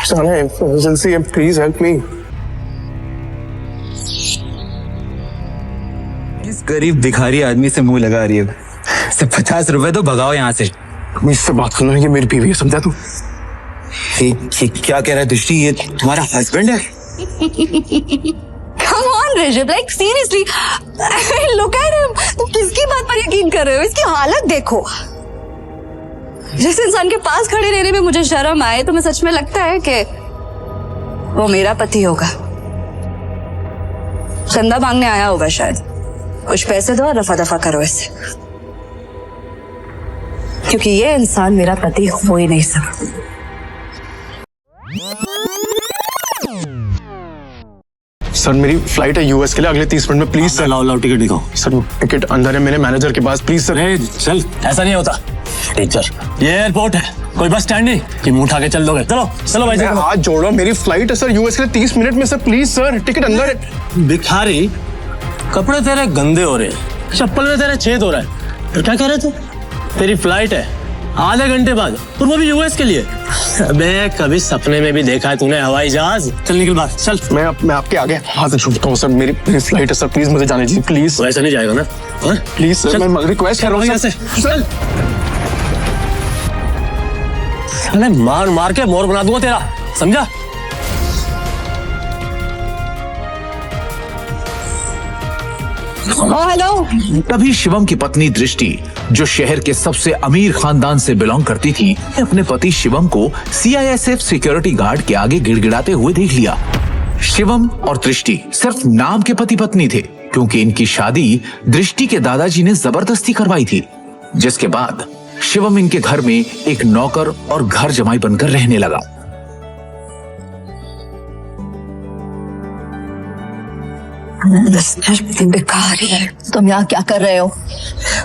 साला इमरजेंसी है, please help me. इस गरीब भिखारी आदमी से मुंह लगा रही है। सिर्फ 50 रुपए तो भगाओ यहाँ से। इससे बात करना, ये मेरी बीवी है, समझा तू? ये क्या कह रहा है दृष्टि? ये तुम्हारा हस्बैंड है? Come on, Rishabh, like seriously, look at him. तुम किसकी बात पर यकीन कर रहे हो? इसकी हालत देखो। जिस इंसान के पास खड़े रहने में मुझे शर्म आए, तो मैं सच में लगता है कि वो मेरा पति होगा। चंदा मांगने आया होगा शायद। कुछ पैसे दो और रफा दफा करो इससे, क्योंकि ये इंसान मेरा पति हो ही नहीं सकता। सर मेरी फ्लाइट है यूएस के लिए अगले 30 मिनट में, प्लीज सर। लाओ टिकट दिखाओ। सर टिकट अंदर है मेरे मैनेजर के पास, प्लीज सर। चल, ऐसा नहीं होता टीचर, ये एयरपोर्ट है, कोई बस स्टैंड नहीं कि मुंह उठा के चल दोगे। चलो चलो भाई, चलो। हाथ जोड़ो, मेरी फ्लाइट है सर यूएस के लिए 30 मिनट में सर, प्लीज सर। टिकट अंदर है। भिखारी, कपड़े तेरे गंदे हो रहे हैं, चप्पल में तेरे छेद हो रहा है, तो क्या कह रहे थे? तेरी फ्लाइट है आधे घंटे बाद, और वो भी यूएस के लिए। अबे कभी सपने में भी देखा है तूने हवाई जहाज? चल निकल बाहर, चल। मैं आपके आगे हाथ छूटता हूँ सर, मेरी फ्लाइट है सर, प्लीज मुझे जाने दीजिए, प्लीज। वैसा नहीं जाएगा ना? प्लीज सर, मैं रिक्वेस्ट कर रहा हूँ सर। चल, अरे मार मार के मोर बना दूंगा तेरा, समझा? हेलो। तभी शिवम की पत्नी दृष्टि, जो शहर के सबसे अमीर खानदान से बिलोंग करती थी, अपने पति शिवम को सीआईएसएफ सिक्योरिटी गार्ड के आगे गिड़गिड़ाते हुए देख लिया। शिवम और दृष्टि सिर्फ नाम के पति पत्नी थे, क्योंकि इनकी शादी दृष्टि के दादाजी ने जबरदस्ती करवाई थी, जिसके बाद शिवम इनके घर में एक नौकर और घर जमाई बनकर रहने लगा। भिखारी, तुम यहाँ क्या कर रहे हो?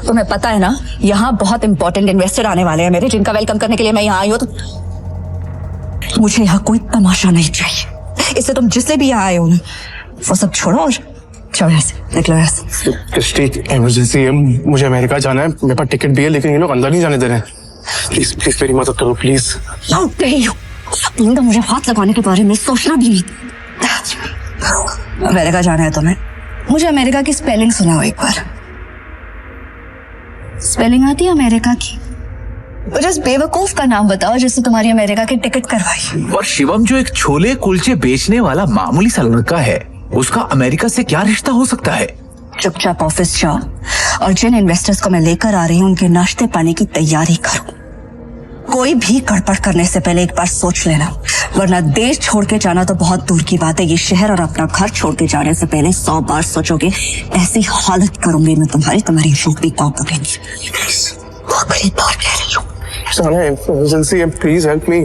तुम्हें पता है ना, यहाँ बहुत इंपॉर्टेंट इन्वेस्टर आने वाले हैं मेरे, जिनका वेलकम करने के लिए मैं यहाँ आई हूँ। तो मुझे यहाँ कोई तमाशा नहीं चाहिए। इससे तुम जिससे भी यहाँ आए हो ना, वो सब छोड़ो और चलो यहाँ से, निकलो यहाँ से। दृष्टि, इमरजेंसी है, मुझे अमेरिका जाना है, मेरे पास टिकट भी है, लेकिन ये लोग अंदर नहीं जाने दे रहे हैं। प्लीज प्लीज मेरी मदद करो, प्लीज। तो मुझे हाथ लगाने के बारे में सोचना भी नहीं। अमेरिका जाना है तुम्हें? मुझे अमेरिका की स्पेलिंग सुनाओ एक बार। स्पेलिंग आती है अमेरिका की? जिस बेवकूफ का नाम बताओ जिससे तुम्हारी अमेरिका की टिकट करवाई। और शिवम जो एक छोले कुलचे बेचने वाला मामूली सा लड़का है, उसका अमेरिका से क्या रिश्ता हो सकता है? चुपचाप ऑफिस जाओ और जिन इन्वेस्टर्स को मैं लेकर आ रही हूँ उनके नाश्ते पानी की तैयारी करो। कोई भी गड़बड़ करने से पहले एक बार सोच लेना, वरना देश छोड़ के जाना तो बहुत दूर की बात है, ये शहर और अपना घर छोड़ के जाने से पहले 100 बार सोचोगे। ऐसी हालत करूंगी मैं तुम्हारी रूप भी कॉप करेंगी। आखिरी बार कह रही हूँ। साला इमरजेंसी है, प्लीज हेल्प मी।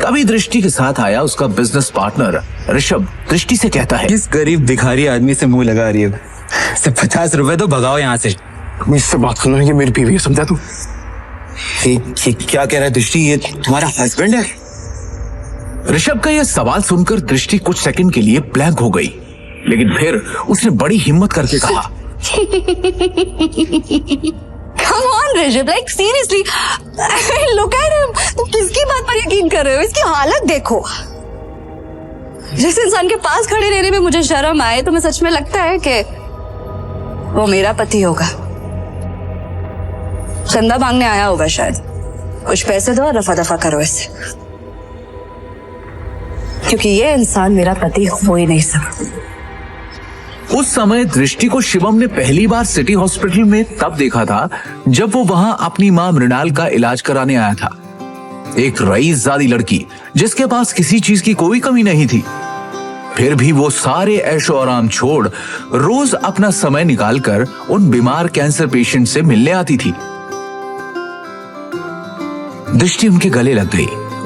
तभी दृष्टि के साथ आया उसका बिजनेस पार्टनर ऋषभ दृष्टि से कहता है, इस गरीब भिखारी आदमी से मुंह लगा रही है। सिर्फ 50 रुपए तो भगाओ यहाँ से। इससे बात करना, ये मेरी बीवी है, समझा तू? ये क्या कह रहा है दृष्टि? ये तुम्हारा हस्बैंड है? ऋषभ का यह सवाल सुनकर दृष्टि कुछ सेकंड के लिए ब्लैंक हो गई, लेकिन फिर उसने बड़ी हिम्मत करके कहा, Come on, Rishabh, like seriously, look at him. तुम किसकी बात पर यकीन कर रहे हो? इसकी हालत देखो। जिस इंसान के पास खड़े रहने में मुझे शर्म आए, तो मैं सच में लगता है कि वो मेरा पति होगा। चंदा मांगने आया होगा शायद। कुछ पैसे दो और रफा दफा करो इससे, क्योंकि ये इंसान मेरा पति हो ही नहीं सकता। उस समय दृष्टि को शिवम ने पहली बार सिटी हॉस्पिटल में तब देखा था जब वो वहां अपनी मां मृणाल का इलाज कराने आया था। एक रईसजादी लड़की जिसके पास किसी चीज की कोई कमी नहीं थी, फिर भी वो सारे ऐशो आराम छोड़ रोज अपना समय निकालकर उन बीमार कैंसर पेशेंट से मिलने आती थी। दृष्टि उनके गले लग गई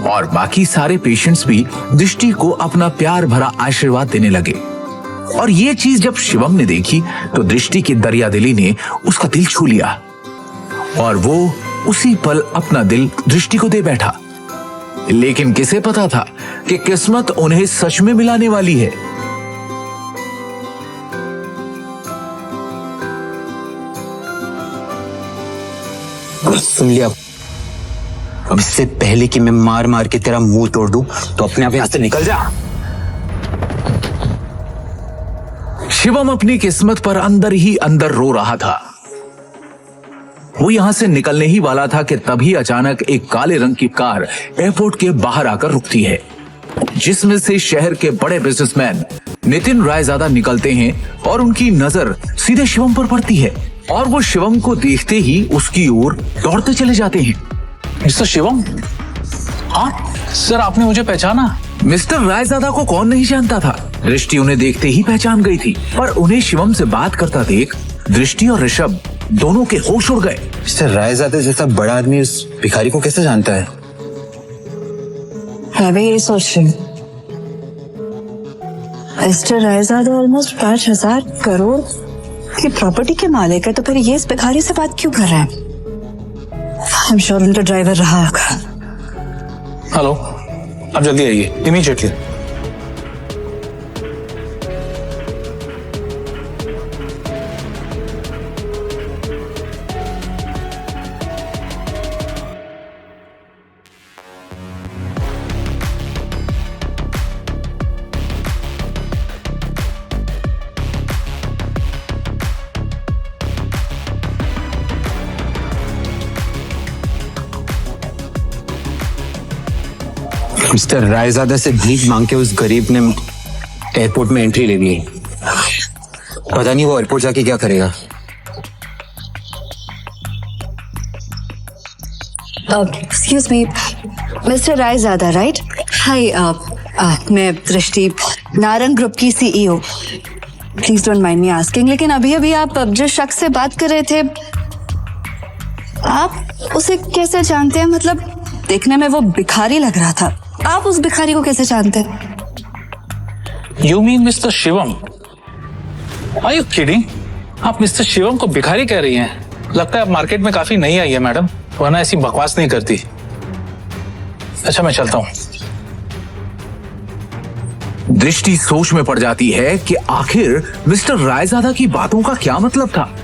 और बाकी सारे पेशेंट्स भी दृष्टि को अपना प्यार भरा आशीर्वाद देने लगे। और ये चीज जब शिवम ने देखी तो दृष्टि की दरियादिली ने उसका दिल छू लिया और वो उसी पल अपना दिल दृष्टि को दे बैठा। लेकिन किसे पता था कि किस्मत उन्हें सच में मिलाने वाली है। सुन लिया, अब इससे पहले कि मैं मार मार के तेरा मुंह तोड़ दूं, तो अपने आप यहाँ से निकल जा। शिवम अपनी किस्मत पर अंदर ही अंदर रो रहा था। वो यहां से निकलने ही वाला था कि तभी अचानक एक काले रंग की कार एयरपोर्ट के बाहर आकर रुकती है, जिसमें से शहर के बड़े बिजनेसमैन नितिन रायजादा निकलते हैं और उनकी नजर सीधे शिवम पर पड़ती है और वो शिवम को देखते ही उसकी ओर दौड़ते चले जाते हैं। मिस्टर शिवम, हाँ सर, आपने मुझे पहचाना? मिस्टर रायजादा को कौन नहीं जानता था। दृष्टि उन्हें देखते ही पहचान गई थी, पर उन्हें शिवम से बात करता देख दृष्टि और ऋषभ दोनों के होश उड़ गए। मिस्टर रायजादा जैसा बड़ा आदमी उस भिखारी को कैसे जानता है? मैं भी यही सोच रही हूँ। मिस्टर रायजादा ऑलमोस्ट 5,000 करोड़ की प्रॉपर्टी के मालिक है, तो फिर ये इस भिखारी से बात क्यों कर रहे हैं? आई एम श्योर उनका ड्राइवर रहा होगा। हेलो, आप जल्दी आइए, इमीडिएटली। मिस्टर रायजादा से भीख मांग के उस गरीब ने एयरपोर्ट में एंट्री ले ली। पता नहीं वो एयरपोर्ट जाके क्या करेगा। Excuse me, mister Raizada right? Hi, मैं दृष्टि, नारंग ग्रुप की CEO. Please don't mind me asking, लेकिन अभी अभी आप जिस शख्स से बात कर रहे थे, आप उसे कैसे जानते हैं? मतलब देखने में वो भिखारी लग रहा था, आप उस भिखारी को कैसे जानते हैं? You mean mister Shivam? Are you kidding? आप मिस्टर शिवम को भिखारी कह रही हैं? लगता है आप मार्केट में काफी नई आई है मैडम, वरना ऐसी बकवास नहीं करती। अच्छा, मैं चलता हूँ। दृष्टि सोच में पड़ जाती है कि आखिर मिस्टर रायजादा की बातों का क्या मतलब था।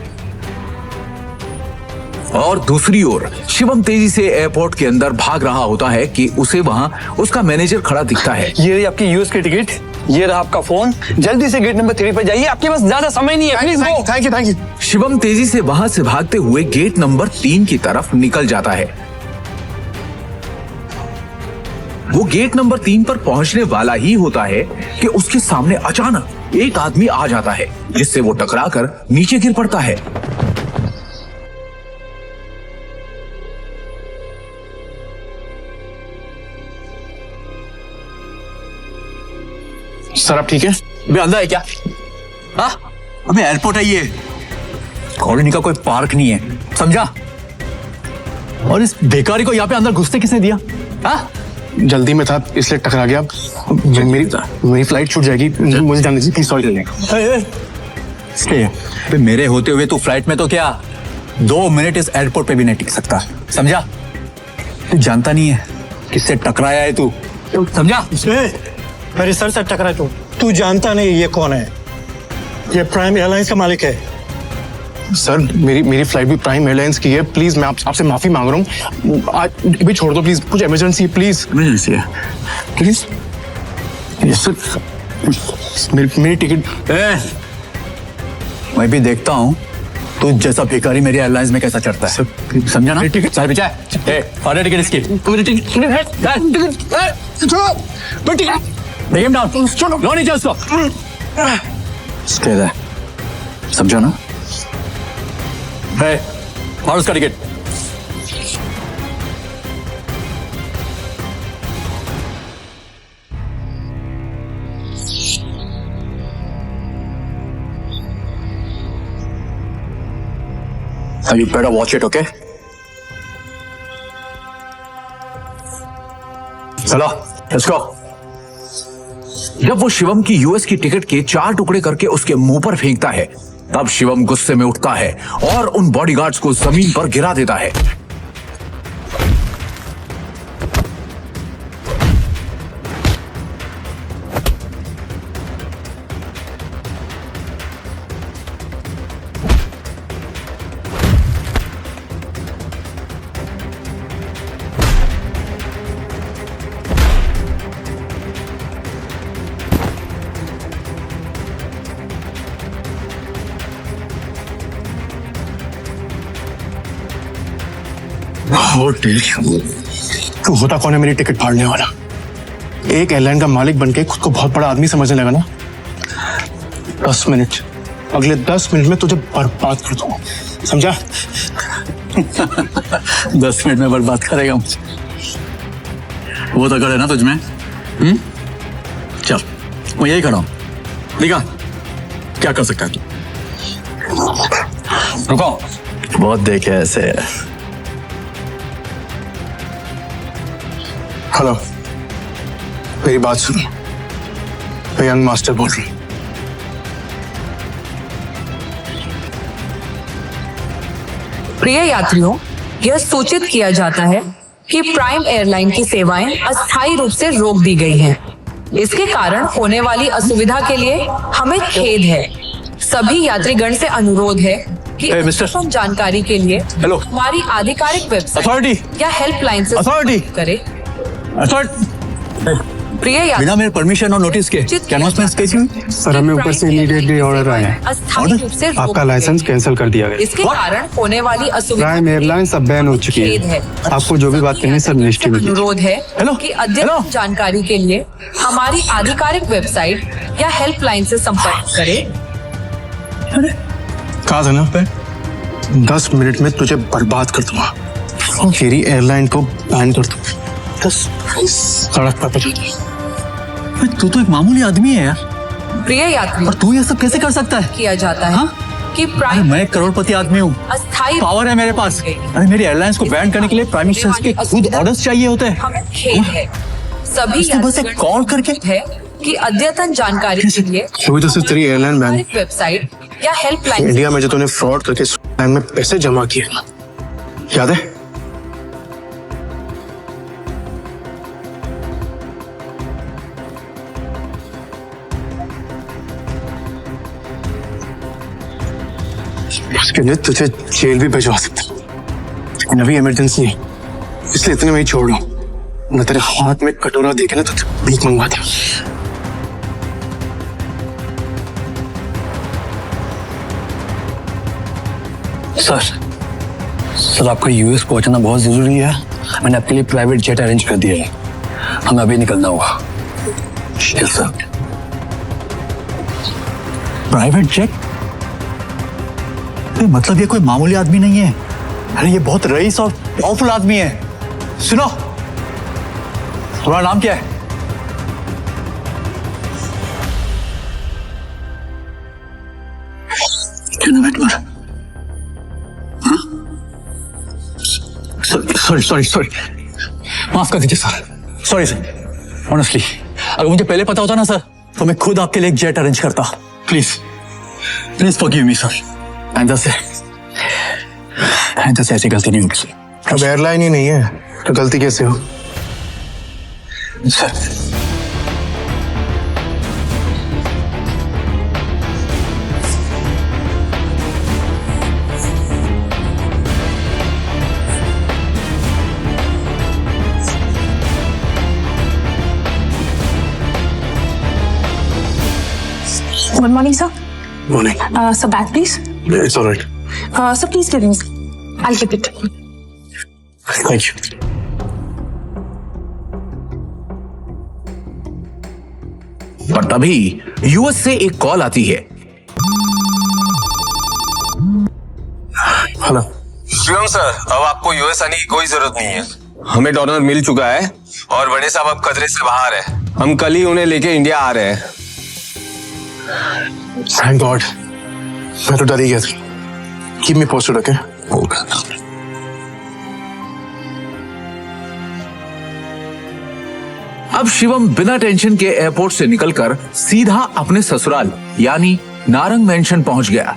और दूसरी ओर शिवम तेजी से एयरपोर्ट के अंदर भाग रहा होता है कि उसे वहां उसका मैनेजर खड़ा दिखता है। ये रही आपकी यूएस की टिकट, ये रहा आपका फोन, जल्दी से गेट नंबर 3 पर जाइए, आपके पास ज्यादा समय नहीं है, please go. Thank you. Shivam तेजी से वहां से भागते हुए गेट नंबर 3 की तरफ निकल जाता है। वो गेट नंबर 3 पर पहुंचने वाला ही होता है कि उसके सामने अचानक एक आदमी आ जाता है, जिससे वो टकराकर नीचे गिर पड़ता है। सर आप ठीक है? अबे अंदर है क्या? हाँ, अबे एयरपोर्ट है ये, कॉलोनी का कोई पार्क नहीं है, समझा? और इस बेकारी को यहाँ पे अंदर घुसने किसने दिया? हाँ, जल्दी में था इसलिए टकरा गया। मेरी फ्लाइट छूट जाएगी, मुझे जाने दीजिए प्लीज। सॉरी। अबे मेरे होते हुए तू फ्लाइट में तो क्या 2 मिनट इस एयरपोर्ट पे भी नहीं टिक सकता, समझा? तू जानता नहीं है किससे टकराया है तू, समझा? मेरे सर से टकरा तू जानता नहीं ये कौन है? ये प्राइम एयरलाइंस का मालिक है। सर मेरी फ्लाइट भी प्राइम एयरलाइंस की है, प्लीज मैं आपसे माफी मांग रहा हूँ, आज भी छोड़ दो प्लीज, कुछ इमरजेंसी है प्लीज। इमरजेंसी है प्लीज। यस सर, मेरी टिकट। मैं भी देखता हूँ तू जैसा भिखारी मेरी एयरलाइंस में कैसा चढ़ता है, समझा ना? टिकट सारे पीछे और टिकट इसकी Take him down. लो नीचे उसको। है, समझा ना? और उसका ticket. You better watch it, okay? चलो, let's go. जब वो शिवम की यूएस की टिकट के 4 टुकड़े करके उसके मुंह पर फेंकता है, तब शिवम गुस्से में उठता है और उन बॉडीगार्ड्स को जमीन पर गिरा देता है। तू होता कौन है मेरी टिकट फाड़ने वाला? एक एयरलाइन का मालिक बनके खुद को बहुत बड़ा आदमी समझने लगा ना। 10 मिनट, अगले 10 मिनट में तुझे बर्बाद कर दूंगा, समझा? 10 मिनट में बर्बाद करेगा मुझे, वो तो करे ना तुझमें। चल मैं यही खड़ा हूं, दिखा क्या कर सकता है तू। रुको, बहुत देखे ऐसे। हेलो, मेरी बात सुनो, मैं यंग मास्टर बोल रही हूँ। प्रिय यात्रियों, यह सूचित किया जाता है कि प्राइम एयरलाइन की सेवाएं अस्थायी रूप से रोक दी गई हैं। इसके कारण होने वाली असुविधा के लिए हमें खेद है। सभी यात्रीगण से अनुरोध है कि Hey, mister. अद्यतन जानकारी के लिए Hello. हमारी आधिकारिक वेबसाइट Authority. या हेल्पलाइन से Authority. संपर्क करें। प्रिय बिना यात्री, मेरे परमिशन और नोटिस के कैनवासमेंट कैसी हुई? सर, हमें ऊपर से immediately order आया है। अस्थायी रूप से रोक आपका दी लाइसेंस गई। कैंसिल कर दिया गया। इसके कारण होने वाली असुविधा प्राइम एयरलाइंस अब बैन हो चुकी खेद है। है। आपको जो भी बात करनी है सब निश्चित में कीजिए। अनुरोध है हेलो, कि अद्यतन हेलो। जानकारी के लिए हमारी आधिकारिक वेबसाइट या हेल्पलाइन से संपर्क करें। कहा था ना, 10 मिनट में तुझे बर्बाद कर दूंगा, मेरी एयरलाइन को बैन कर दूंगा। बस सड़क पर पहुंचा दे। तू तो एक मामूली आदमी है यार, प्रिय यात्री, और तू ये सब कैसे कर सकता है? किया जाता है हाँ? कि अरे प्राइम मैं एक करोड़पति आदमी हूँ, अस्थायी पावर है मेरे पास। अरे मेरी एयरलाइंस को बैन करने के लिए प्राइम मिनिस्टर के खुद ऑर्डर्स चाहिए होते हैं। हमें खेद है। सभी उसने बस एक यात्रीगण कॉल करके है कि अद्यतन जानकारी के लिए वही तो सिर्फ तेरी एयरलाइन बैन। आधिकारिक वेबसाइट या हेल्पलाइन इंडिया में जो तूने फ्रॉड करके इस एयरलाइन में पैसे जमा किए ना, याद है? उसके लिए तुझे जेल भी भिजवा सकता हूं। लेकिन अभी इमरजेंसी है, इसलिए इतने में ही छोड़ रहा हूं। न तेरे हाथ में कटोरा देके ना तुझे भीख मंगवा दे। सर आपका यूएस पहुंचना बहुत जरूरी है। मैंने आपके लिए प्राइवेट जेट अरेंज कर दिया है, हमें अभी निकलना होगा। Yes sir. Private jet? मतलब ये कोई मामूली आदमी नहीं है, अरे ये बहुत रईस और पावरफुल आदमी है। सुनो, तुम्हारा नाम क्या है? सॉरी माफ कर दीजिए सर, सॉरी सर। ऑनेस्टली अगर मुझे पहले पता होता ना सर, तो मैं खुद आपके लिए एक जेट अरेंज करता। Please please forgive me sir. आइंदा से ऐसी गलती नहीं होगी सर। अब एयरलाइन ही नहीं है तो गलती कैसे हो? Sir Good morning, sir. Morning. Sir, bag, please. It's all right. Sir, please give me. I'll get it. Thank you. पर तभी यूएस से एक कॉल आती है। हेलो शिवम सर, अब आपको यूएस आने की कोई जरूरत नहीं है। हमें डोनर मिल चुका है और बड़े साहब अब खतरे से बाहर है। हम कल ही उन्हें लेके इंडिया आ रहे हैं। थैंक गॉड, मैं तो डर ही गया था। Keep me posted, okay? अब शिवम बिना टेंशन के एयरपोर्ट से निकलकर सीधा अपने ससुराल यानी नारंग मैंशन पहुंच गया।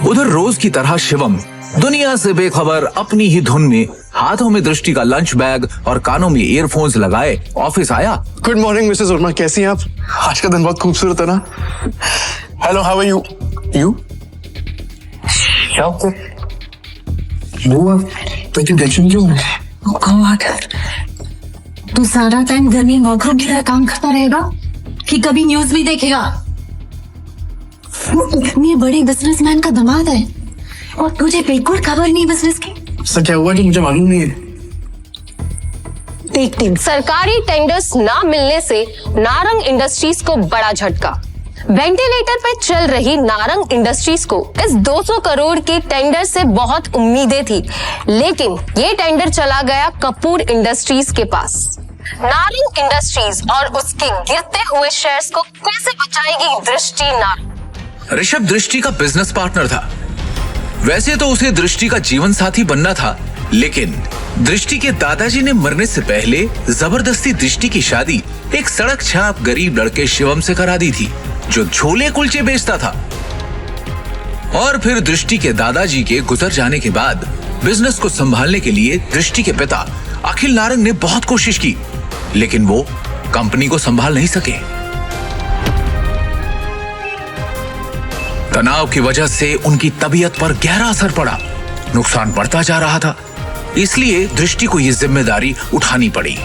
उधर रोज की तरह शिवम दुनिया से बेखबर अपनी ही धुन में हाथों में दृष्टि का लंच बैग और कानों में ईयरफोन्स लगाए ऑफिस आया। गुड मॉर्निंग मिसेस वर्मा, कैसी हैं आप? आज का दिन बहुत खूबसूरत है ना? Hello, how are you? You tension क्यों है? गॉड, तू सारा टाइम घर में वर्क फ्रॉम की तरह काम करता रहेगा कि कभी न्यूज भी देखेगा? इतने बड़े बिजनेसमैन का दामाद है और तुझे बिल्कुल खबर नहीं बिजनेस की। सर क्या हुआ कि मुझे मालूम नहीं है। देखते हैं। सरकारी टेंडर्स ना मिलने से नारंग इंडस्ट्रीज को बड़ा झटका। वेंटिलेटर पे चल रही नारंग इंडस्ट्रीज को इस 200 करोड़ के टेंडर से बहुत उम्मीदें थी, लेकिन ये टेंडर चला गया कपूर इंडस्ट्रीज के पास। नारंग इंडस्ट्रीज और उसके गिरते हुए शेयर्स को कैसे बचाएगी दृष्टि नारंग? ऋषभ दृष्टि का बिजनेस पार्टनर था। वैसे तो उसे दृष्टि का जीवन साथी बनना था, लेकिन दृष्टि के दादाजी ने मरने से पहले जबरदस्ती दृष्टि की शादी एक सड़क छाप गरीब लड़के शिवम से करा दी थी, जो छोले कुलचे बेचता था। और फिर दृष्टि के दादाजी के गुजर जाने के बाद बिजनेस को संभालने के लिए दृष्टि के पिता अखिल नारंग ने बहुत कोशिश की, लेकिन वो कंपनी को संभाल नहीं सके। तनाव की वजह से उनकी तबीयत पर गहरा असर पड़ा, नुकसान बढ़ता जा रहा था, इसलिए दृष्टि को यह जिम्मेदारी उठानी पड़ी।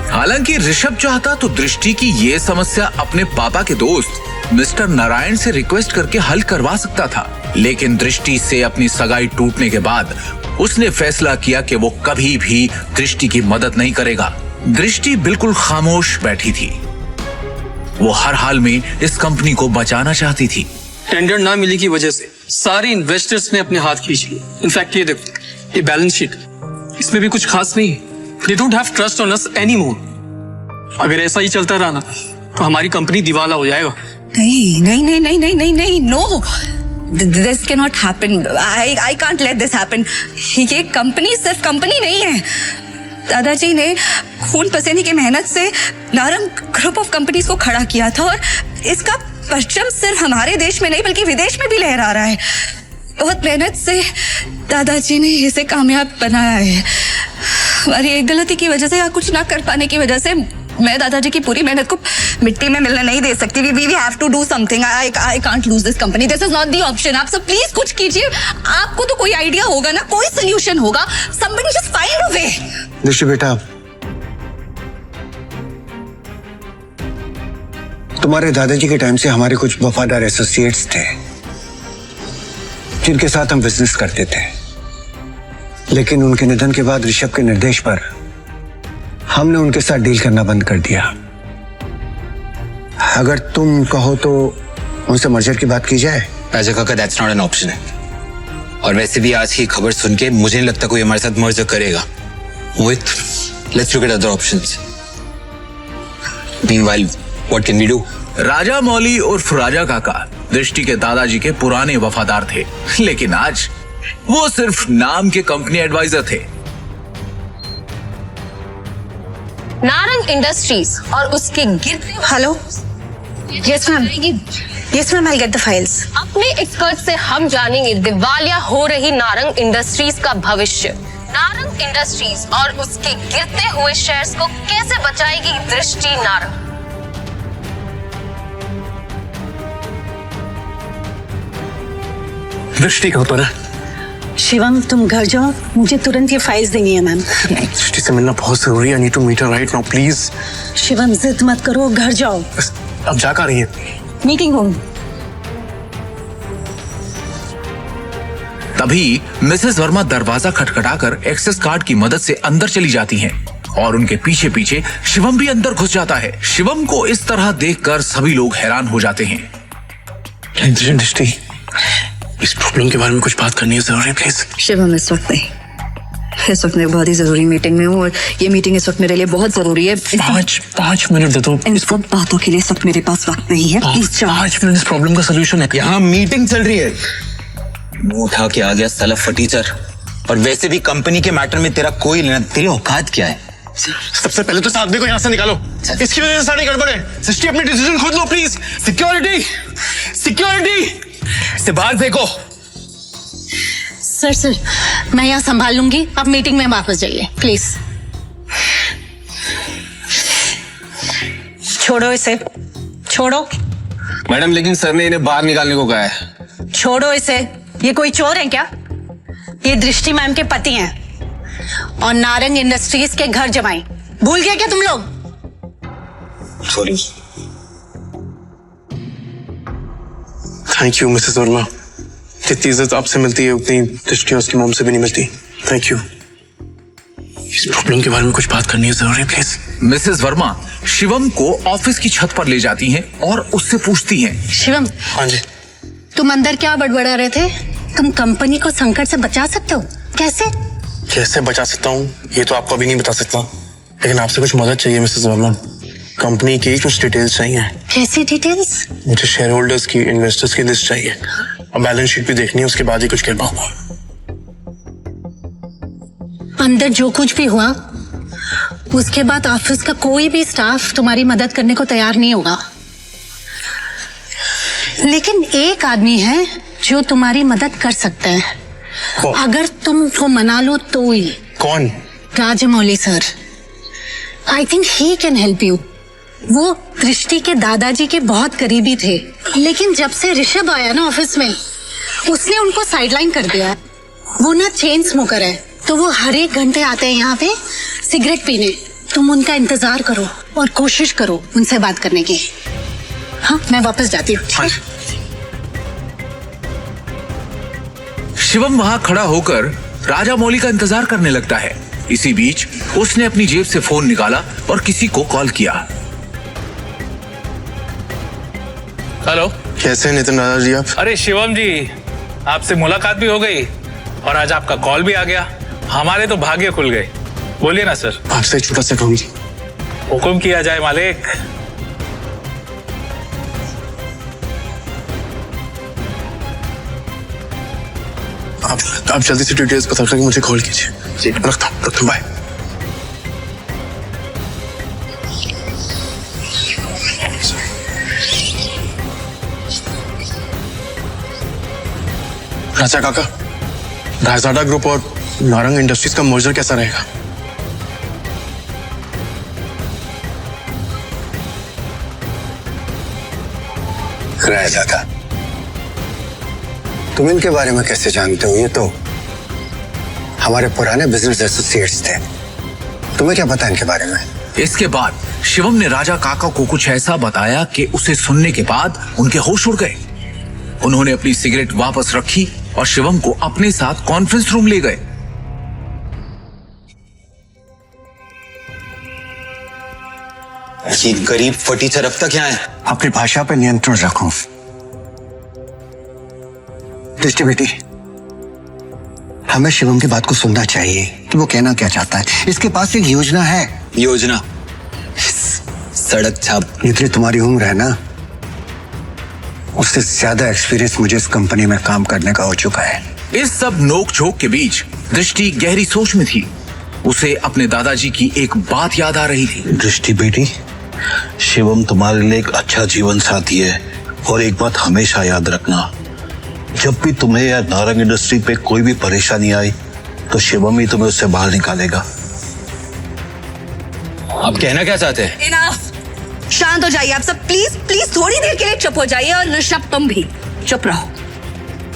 हालांकि ऋषभ चाहता तो दृष्टि की ये समस्या अपने पापा के दोस्त मिस्टर नारायण से रिक्वेस्ट करके हल करवा सकता था, लेकिन दृष्टि से अपनी सगाई टूटने के बाद उसने फैसला किया कि वो कभी भी दृष्टि की मदद नहीं करेगा। दृष्टि बिल्कुल खामोश बैठी थी। वो हर हाल में इस कंपनी को बचाना चाहती थी। टेंडर ना मिलने की वजह से सारे इन्वेस्टर्स ने अपने हाथ खींच लिए। इनफैक्ट ये देखो, ये बैलेंस शीट, इसमें भी कुछ खास नहीं है। They don't have trust on us anymore. अगर ऐसा ही चलता रहा ना तो हमारी कंपनी दिवाला हो जाएगा। नहीं नहीं नहीं नहीं नहीं नहीं नहीं, no, this can not happen. I can't let this happen. ये कंपनी सिर्फ कंपनी नहीं है। दादाजी ने खून पसीने की मेहनत से नारंग ग्रुप ऑफ कंपनीज को खड़ा किया था, और इसका परचम सिर्फ हमारे देश में नहीं बल्कि विदेश में भी लहरा रहा है। बहुत मेहनत से दादाजी ने इसे कामयाब बनाया है। हमारी एक गलती की वजह से या कुछ ना कर पाने की वजह से मैं दादाजी की पूरी मेहनत को मिट्टी में मिलने नहीं दे सकती। We have to do something. I can't lose this company. This is not the option. आप सब प्लीज कुछ कीजिए। आपको तो कोई आइडिया होगा ना, कोई सोल्यूशन होगा। Somebody just find a way. दृष्टि बेटा, तुम्हारे दादाजी के टाइम से हमारे कुछ वफादार एसोसिएट्स थे जिनके साथ हम बिजनेस करते थे, लेकिन उनके निधन के बाद ऋषभ के निर्देश पर हमने उनके साथ डील करना बंद कर दिया। अगर तुम कहो तो उनसे मर्जर की बात की जाए। राजा काका, दैट्स नॉट एन ऑप्शन है। और वैसे भी आज की खबर सुन के मुझे नहीं लगता कोई हमारे साथ मर्जर करेगा। Mohit, let's look at other options. Meanwhile, what can we do? Raja Mauli उर्फ राजा काका दृष्टि के दादाजी के पुराने वफादार थे, लेकिन आज वो सिर्फ नाम के कंपनी एडवाइजर थे। नारंग इंडस्ट्रीज और उसके गिरते। Hello, yes ma'am, yes ma'am, I get the files. अपने एक्सपर्ट से हम जानेंगे दिवालिया हो रही नारंग इंडस्ट्रीज का भविष्य। नारंग इंडस्ट्रीज और उसके गिरते हुए शेयर्स को कैसे बचाएगी दृष्टि नारंग? दृष्टि कहाँ पर है? शिवम, तुम घर जाओ, मुझे तुरंत ये फाइल्स देनी है मैम। दृष्टि से मिलना बहुत जरूरी है। I need to meet her right now, please. Shivam, जिद मत करो, घर जाओ। अब जा कर रही है? Meeting room. तभी मिसेस वर्मा दरवाजा खटखटाकर एक्सेस कार्ड की मदद से अंदर चली जाती हैं और उनके पीछे पीछे शिवम भी अंदर घुस जाता है। शिवम को इस तरह देखकर सभी लोग हैरान हो जाते हैं। दृष्टि, इस प्रॉब्लम के बारे में कुछ बात करनी है जरूरी, प्लीज। शिवम, इस वक्त नहीं, इस वक्त मैं बहुत ही जरूरी मीटिंग में हूँ और ये मीटिंग इस वक्त मेरे लिए बहुत जरूरी है। पाँच मिनट दे दो। इन सब बातों के लिए इस वक्त मेरे पास वक्त नहीं है। प्लीज 5 मिनट इस प्रॉब्लम का सोल्यूशन है। यहाँ मीटिंग चल रही है। मुंह उठा के आ गया साला फटीचर। और वैसे भी कंपनी के मैटर में तेरा कोई लेना, तेरी औकात क्या है? सबसे पहले तो साधवी को यहाँ से निकालो। इसकी वजह से सारी गड़बड़ है। सृष्टि, अपनी डिसीजन खुद लो प्लीज। सिक्योरिटी, सिक्योरिटी, इसे बाहर फेंको। सर, मैं यहाँ संभाल लूंगी, आप मीटिंग में वापस जाइए प्लीज। छोड़ो इसे, छोड़ो। मैडम, लेकिन सर ने इन्हें बाहर निकालने को कहा है। छोड़ो इसे, ये कोई चोर है क्या? ये दृष्टि मैम के पति हैं और नारंग इंडस्ट्रीज के घर जमाई। भूल गए क्या तुम लोग? Sorry. Thank you Mrs Verma. जितनी इज्जत आपसे मिलती है उतनी दृष्टि उसकी मोम से भी नहीं मिलती। Thank you. इस प्रॉब्लम के बारे में कुछ बात करनी है जरूरी, प्लीज। मिसेस वर्मा शिवम को ऑफिस की छत पर ले जाती हैं और उससे पूछती हैं। शिवम, हाँ जी। तुम अंदर क्या बड़बड़ा रहे थे? तुम कंपनी को संकट से बचा सकते हो? कैसे? कैसे बचा सकता हूँ ये तो आपको अभी नहीं बता सकता, लेकिन आपसे कुछ मदद चाहिए मिसेस वर्मा। कंपनी की कुछ डिटेल्स चाहिए। कैसी डिटेल्स? मुझे शेयर होल्डर्स की, इन्वेस्टर्स की लिस्ट चाहिए और बैलेंस शीट भी देखनी है, उसके बाद ही कुछ कह पाऊंगा। अंदर जो कुछ भी हुआ उसके बाद ऑफिस का कोई भी स्टाफ तुम्हारी मदद करने को तैयार नहीं होगा, लेकिन एक आदमी है जो तुम्हारी मदद कर सकता है। अगर तुम उसको मना लो तो ही। कौन? Rajamouli sir. I think he can help you. वो दृष्टि के दादाजी के बहुत करीबी थे, लेकिन जब से ऋषभ आया ना ऑफिस में, उसने उनको साइडलाइन कर दिया। वो ना चेन स्मोकर है, तो वो हर एक घंटे आते हैं यहाँ पे सिगरेट पीने। तुम उनका इंतजार करो और कोशिश करो उनसे बात करने की। हाँ, मैं वापस जाती हूँ। शिवम वहां खड़ा होकर राजा मौली का इंतजार करने लगता है। इसी बीच उसने अपनी जेब से फोन निकाला और किसी को कॉल किया। हेलो, कैसे नितिन दादा जी आप? अरे शिवम जी, आपसे मुलाकात भी हो गई और आज आपका कॉल भी आ गया। हमारे तो भाग्य खुल गए। बोलिए ना सर। आपसे एक छोटा सा काम। हुक्म किया जाए मालिक। आप जल्दी से डिटेल्स पता करके मुझे कॉल कीजिए। रखता हूँ, बाय। राजा काका, रायजादा ग्रुप और नारंग इंडस्ट्रीज का मर्जर कैसा रहेगा? रायजादा, तुम इनके बारे में कैसे जानते हो? ये तो हमारे पुराने बिजनेस एसोसिएट्स थे। तुम्हें क्या पता इनके बारे में? इसके बाद शिवम ने राजा काका को कुछ ऐसा बताया कि उसे सुनने के बाद उनके होश उड़ गए। उन्होंने अपनी सिगरेट वापस रखी और शिवम को अपने साथ कॉन्फ्रेंस रूम ले गए। ये गरीब फटी रफ्ता क्या है? अपनी भाषा पे नियंत्रण रखो। दृष्टि बेटी, हमें शिवम की बात को सुनना चाहिए कि वो कहना क्या चाहता है। इसके पास एक योजना है। योजना? सड़क छाप। जितनी तुम्हारी उम्र है ना, उससे ज्यादा एक्सपीरियंस मुझे इस कंपनी में काम करने का हो चुका है। इस सब नोक झोंक के बीच दृष्टि गहरी सोच में थी। उसे अपने दादाजी की एक बात याद आ रही थी। दृष्टि बेटी, शिवम तुम्हारे लिए एक अच्छा जीवन साथी है और एक बात हमेशा याद रखना, जब भी तुम्हें या नारंग इंडस्ट्री पे कोई भी परेशानी आई तो शिवम ही तुम्हें उससे बाहर निकालेगा। आप कहना क्या चाहते हैं? इनफ। शांत हो जाइए आप सब, प्लीज प्लीज थोड़ी देर के लिए चुप हो जाइए। और ऋषभ, तुम भी चुप रहो।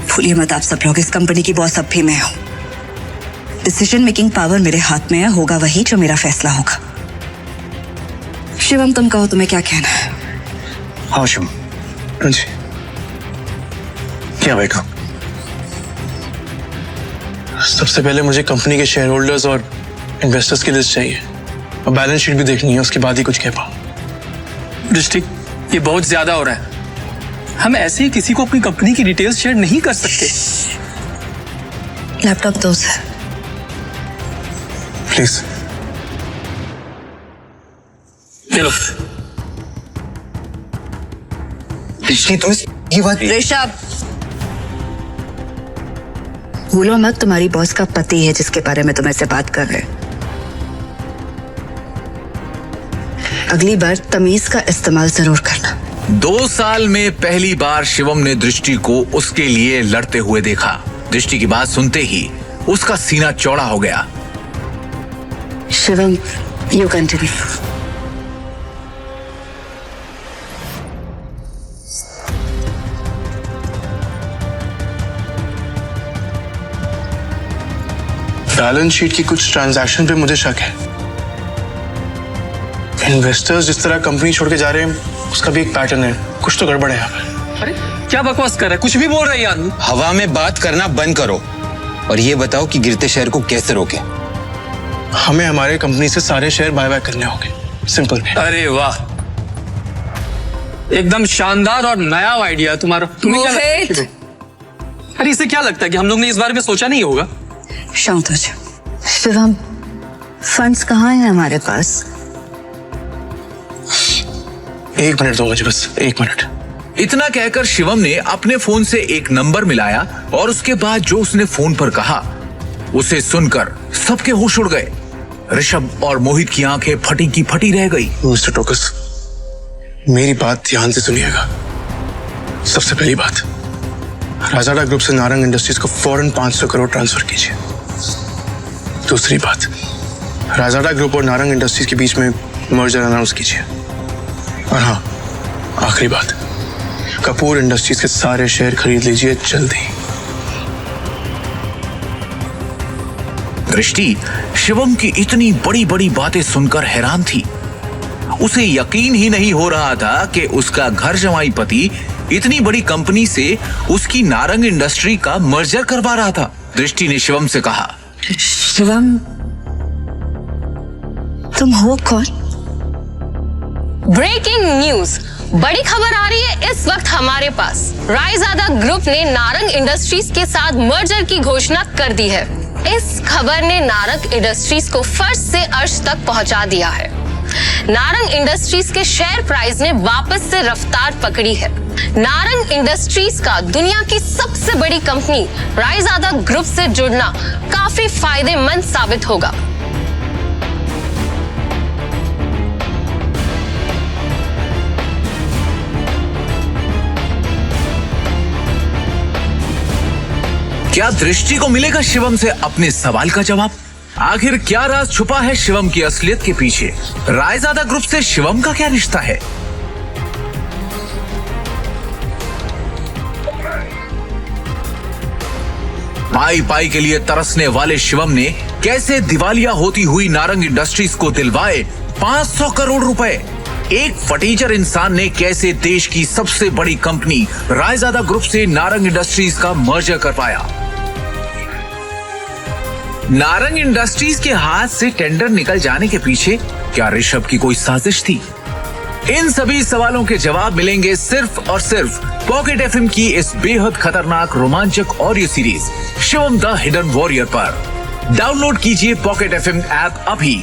भूलिए मत, आप सब लोग, इस कंपनी की बॉस अब भी मैं हूं। डिसीजन मेकिंग पावर मेरे हाथ में है। होगा वही जो मेरा फैसला होगा। शिवम, तुम कहो, तुम्हें क्या कहना है? हाँ शिवम। हाँ जी, क्या बैठो। सबसे पहले मुझे कंपनी के शेयर होल्डर्स और इन्वेस्टर्स की लिस्ट चाहिए और बैलेंस शीट भी देखनी है, उसके बाद ही कुछ कह पाऊं। दृष्टि, ये बहुत ज्यादा हो रहा है। हम ऐसे ही किसी को अपनी कंपनी की डिटेल्स शेयर नहीं कर सकते। लैपटॉप दो सर। प्लीज। चलो। दृष्टि, तुम ये बात। ऋषभ, भूलो मत, तुम्हारी बॉस का पति है जिसके बारे में तुम ऐसे बात कर रहे हो। अगली बार तमीज का इस्तेमाल जरूर करना। 2 साल में पहली बार शिवम ने दृष्टि को उसके लिए लड़ते हुए देखा। दृष्टि की बात सुनते ही उसका सीना चौड़ा हो गया। Shivam, you continue. Balance sheet की कुछ ट्रांजैक्शन पे मुझे शक है। इन्वेस्टर्स जिस तरह कंपनी छोड़ के जा रहे हैं, उसका भी एक पैटर्न है। कुछ तो गड़बड़ है यहाँ पे। अरे क्या बकवास कर रहा है, कुछ भी बोल रहा है ये आदमी। हवा में बात करना बंद करो और ये बताओ कि गिरते शहर को कैसे रोके। हमें हमारे कंपनी से सारे शेयर बाय बाय करने होंगे, सिंपल। अरे वाह, एकदम शानदार और नया आइडिया तुम्हारा। तुम्हें क्या लगता है? अरे इसे क्या लगता है कि हम लोग ने इस बारे में सोचा नहीं होगा? शांत हो जाओ। शिवम, फंड्स कहाँ हैं हमारे पास? 1 मिनट दो मुझे, बस 1 मिनट। इतना कहकर शिवम ने अपने फोन से एक नंबर मिलाया और उसके बाद जो उसने फोन पर कहा उसे सुनकर सबके होश उड़ गए। ऋषभ और मोहित की आंखें फटी की फटी रह गई। मिस्टर टोकस, मेरी बात ध्यान से सुनिएगा। सबसे पहली बात, राजाडा ग्रुप से नारंग इंडस्ट्रीज को फौरन 500 करोड़ ट्रांसफर कीजिए। दूसरी बात, राजाडा ग्रुप और नारंग इंडस्ट्रीज के बीच में मर्जर अनाउंस कीजिए। और हाँ, आखिरी बात, कपूर इंडस्ट्रीज के सारे शेयर खरीद लीजिए जल्दी। दृष्टि शिवम की इतनी बड़ी बड़ी बातें सुनकर हैरान थी। उसे यकीन ही नहीं हो रहा था कि उसका घर जमाई पति इतनी बड़ी कंपनी से उसकी नारंग इंडस्ट्री का मर्जर करवा रहा था। दृष्टि ने शिवम से कहा, शिवम, तुम हो कौन? ब्रेकिंग न्यूज, बड़ी खबर आ रही है इस वक्त हमारे पास। रायजादा ग्रुप ने नारंग इंडस्ट्रीज के साथ मर्जर की घोषणा कर दी है। इस खबर ने नारंग इंडस्ट्रीज को फर्श से अर्श तक पहुंचा दिया है। नारंग इंडस्ट्रीज के शेयर प्राइस ने वापस से रफ्तार पकड़ी है। नारंग इंडस्ट्रीज का दुनिया की सबसे बड़ी कंपनी रायजादा ग्रुप से जुड़ना काफी फायदेमंद साबित होगा। क्या दृष्टि को मिलेगा शिवम से अपने सवाल का जवाब? आखिर क्या राज छुपा है शिवम की असलियत के पीछे? रायजादा ग्रुप से शिवम का क्या रिश्ता है? पाई पाई के लिए तरसने वाले शिवम ने कैसे दिवालिया होती हुई नारंग इंडस्ट्रीज को दिलवाए 500 करोड़ रुपए? एक फटीचर इंसान ने कैसे देश की सबसे बड़ी कंपनी रायजादा ग्रुप से नारंग इंडस्ट्रीज का मर्जर करवाया? नारंग इंडस्ट्रीज के हाथ से टेंडर निकल जाने के पीछे क्या ऋषभ की कोई साजिश थी? इन सभी सवालों के जवाब मिलेंगे सिर्फ और सिर्फ पॉकेट एफएम की इस बेहद खतरनाक रोमांचक audio series Shivam the hidden warrior पर। डाउनलोड कीजिए पॉकेट एफएम ऐप अभी